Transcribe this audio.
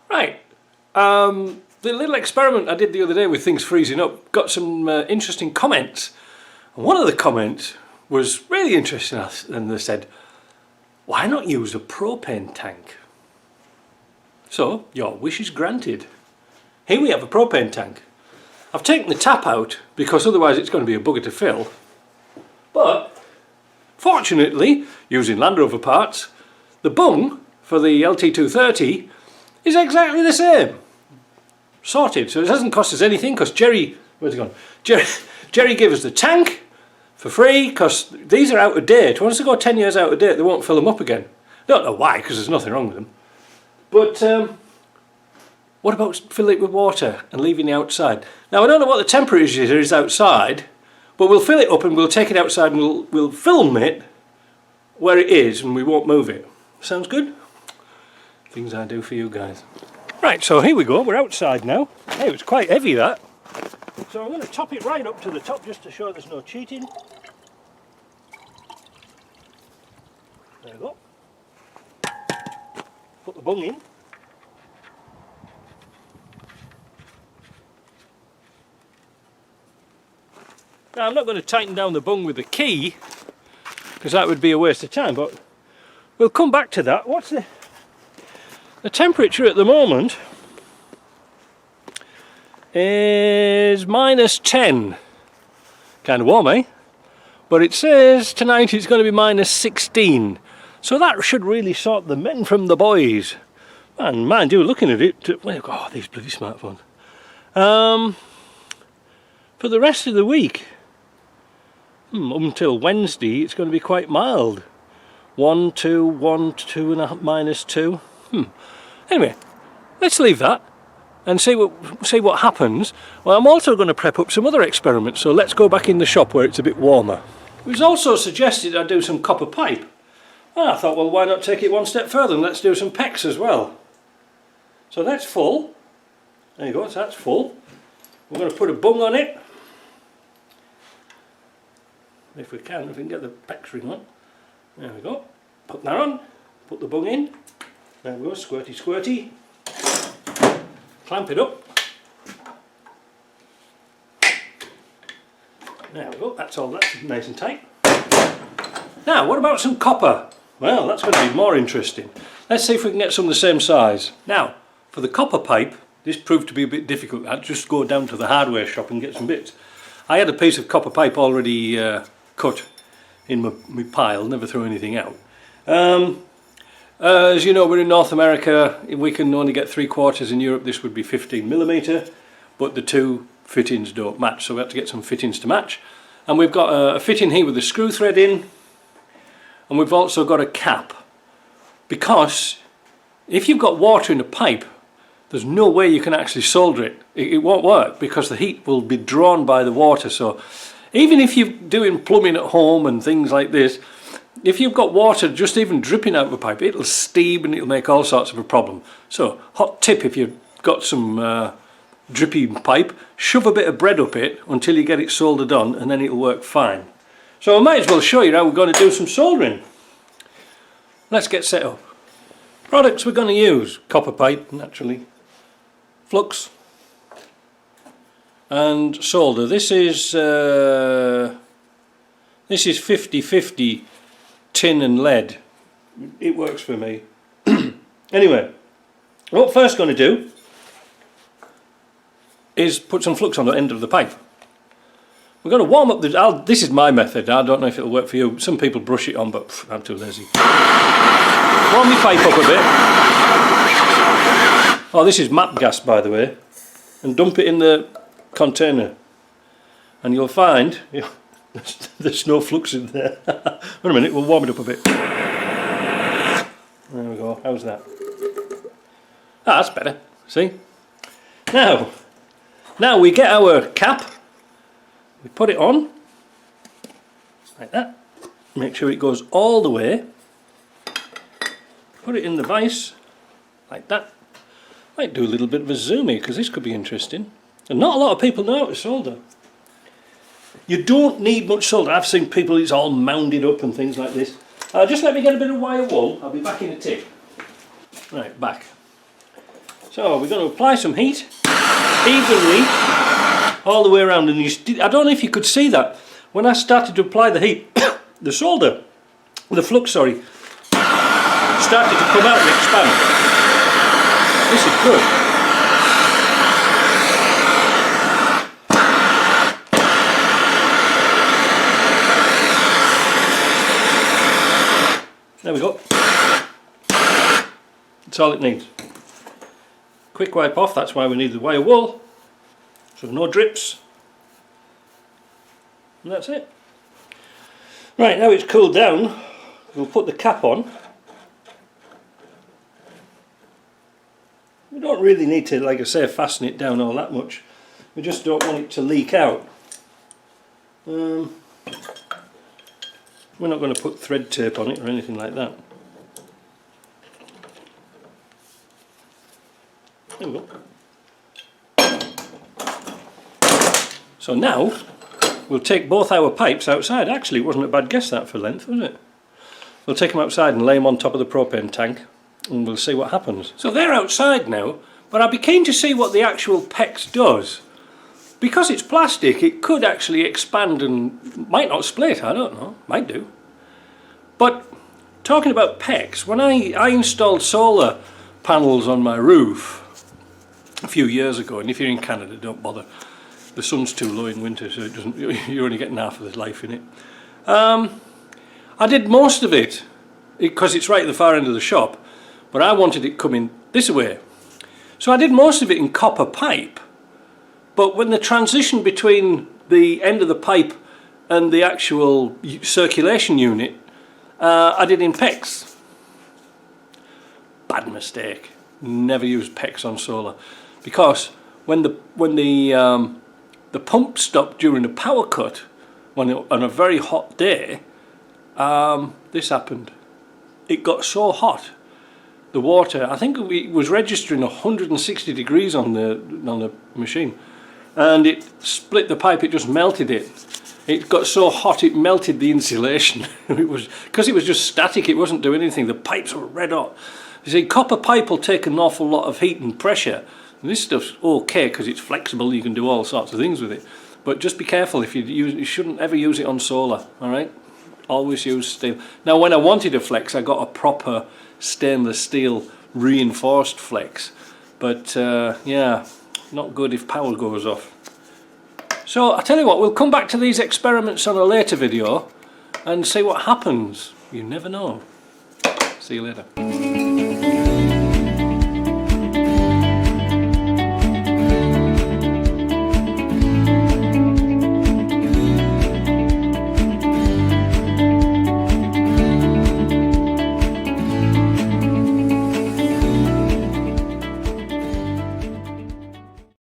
Right, the little experiment I did the other day with things freezing up got some interesting comments. And one of the comments was really interesting, and they said, why not use a propane tank? So, your wish is granted. Here we have a propane tank. I've taken the tap out because otherwise it's going to be a bugger to fill. But, fortunately, using Land Rover parts, the bung for the LT230 is exactly the same. Sorted. So it hasn't cost us anything because Jerry, where's he gone? Jerry gave us the tank for free because these are out of date. Once they go 10 years out of date, they won't fill them up again. Don't know why, because there's nothing wrong with them. But what about filling it with water and leaving it outside? Now I don't know what the temperature is outside, but we'll fill it up and we'll take it outside and we'll film it where it is and we won't move it. Sounds good? Things I do for you guys. Right, so here we go, we're outside now. Hey, it was quite heavy that. So I'm going to top it right up to the top just to show there's no cheating. There we go. Put the bung in. Now I'm not going to tighten down the bung with the key because that would be a waste of time, but we'll come back to that. What's the temperature at the moment is -10. Kind of warm, eh? But it says tonight it's going to be -16. So that should really sort the men from the boys. And mind you, looking at it, oh, these bloody smartphones. For the rest of the week, up until Wednesday, it's going to be quite mild. 1, 2, 1, 2.5, -2. Anyway, let's leave that and see what happens. Well, I'm also going to prep up some other experiments, so let's go back in the shop where it's a bit warmer. It was also suggested I do some copper pipe. Well, I thought, well, why not take it one step further and let's do some PEX as well. So that's full. There you go, so that's full. We're going to put a bung on it. If we can get the PEX ring on. There we go. Put that on. Put the bung in. There we go, squirty squirty. Clamp it up. There we go, that's nice and tight. Now, what about some copper? Well, that's going to be more interesting. Let's see if we can get some of the same size. Now, for the copper pipe, this proved to be a bit difficult. I'd just go down to the hardware shop and get some bits. I had a piece of copper pipe already cut in my pile, never threw anything out. As you know, we're in North America, we can only get 3/4. In Europe this would be 15mm, but the two fittings don't match, so we have to get some fittings to match. And we've got a fitting here with a screw thread in, and we've also got a cap, because if you've got water in a pipe, there's no way you can actually solder it. It won't work because the heat will be drawn by the water. So even if you're doing plumbing at home and things like this, if you've got water just even dripping out of a pipe, it'll steam and it'll make all sorts of a problem. So, hot tip, if you've got some drippy pipe, shove a bit of bread up it until you get it soldered on, and then it'll work fine. So I might as well show you how we're going to do some soldering. Let's get set up. Products we're going to use: copper pipe, naturally, flux, and solder. This is 50/50 tin and lead. It works for me. Anyway, what we're first going to do is put some flux on the end of the pipe. We're going to warm up this is my method. I don't know if it'll work for you. Some people brush it on, but I'm too lazy. Warm the pipe up a bit. Oh, this is map gas, by the way. And dump it in the container. And you'll find there's no flux in there. Wait a minute, we'll warm it up a bit. There we go, how's that? Ah, that's better, see? Now we get our cap, we put it on, like that, make sure it goes all the way, put it in the vise, like that. Might do a little bit of a zoomie because this could be interesting. And not a lot of people know how to solder. You don't need much solder. I've seen people, it's all mounded up and things like this. Just let me get a bit of wire wool. I'll be back in a tick. Right, back. So we're going to apply some heat evenly all the way around, and I don't know if you could see that when I started to apply the heat, the solder, the flux, sorry, started to come out and expand. This is good. There we go. That's all it needs. Quick wipe off, that's why we need the wire wool, so no drips. And that's it. Right, now it's cooled down, we'll put the cap on. We don't really need to, like I say, fasten it down all that much. We just don't want it to leak out. We're not going to put thread tape on it or anything like that. There we go. So now we'll take both our pipes outside. Actually, it wasn't a bad guess that for length, was it? We'll take them outside and lay them on top of the propane tank, and we'll see what happens. So they're outside now, but I'd be keen to see what the actual PEX does. Because it's plastic, it could actually expand and might not split, I don't know, might do. But talking about PEX, when I installed solar panels on my roof a few years ago, and if you're in Canada, don't bother. The sun's too low in winter, so it doesn't, you're only getting half of the life in it. I did most of it because it's right at the far end of the shop, but I wanted it coming this way. So I did most of it in copper pipe, but when the transition between the end of the pipe and the actual circulation unit, I did in PEX. Bad mistake. Never use PEX on solar, because when the pump stopped during a power cut, on a very hot day, this happened. It got so hot, the water, I think it was registering 160 degrees on the machine, and it split the pipe. It just melted it. It got so hot it melted the insulation. It was because it was just static. It wasn't doing anything. The pipes were red hot. You see, copper pipe will take an awful lot of heat and pressure. And this stuff's okay because it's flexible. You can do all sorts of things with it. But just be careful. If you shouldn't ever use it on solar. All right. Always use steel. Now, when I wanted a flex, I got a proper stainless steel reinforced flex. But yeah, not good if power goes off. So I tell you what, we'll come back to these experiments on a later video and see what happens. You never know. See you later.